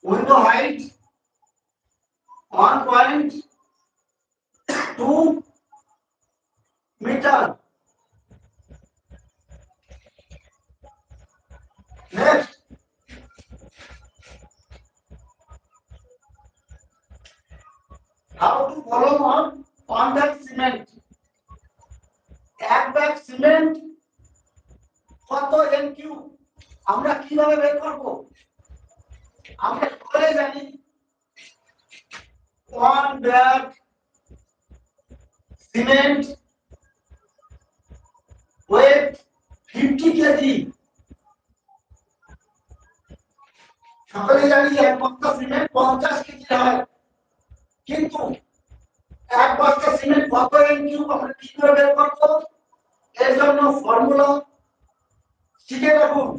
window height 1.2 meter. Next, how to follow on bag cement. এক bag cement কত এনকিউ আমরা কিভাবে বের করব? আমরা সকলে জানি 1 ব্যাগ সিমেন্ট ওয়েট 50 কেজি। সকলে জানি এক বস্তা সিমেন্ট 50 কেজি হয়, কিন্তু এক বস্তা সিমেন্ট কত এনকিউ আমরা কি করে বের করব? এর জন্য ফর্মুলা শিখে রাখুন।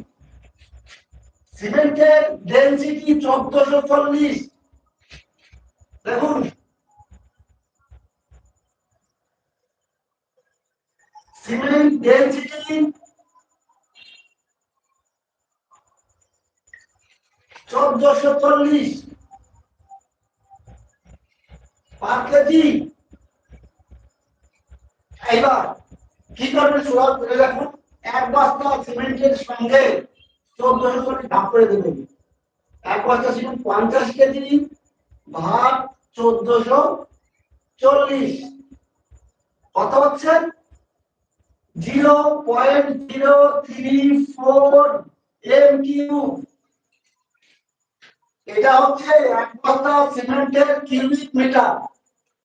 সিমেন্টের ডেনসিটি 1440। দেখুন, সিমেন্ট ডেনসিটি 1440 পার কেজি। এবার কি করবেন? সরল করে রাখুন, এক বস্তা সিমেন্টের সঙ্গে 1440 ভাগ করে দেবেন। এক বস্তা সিমেন্ট 50 কেজি ভাগ 1440 কত হচ্ছে? 0.034 এমকিউ। এটা হচ্ছে এক বস্তা সিমেন্টের কিউবিক মিটার।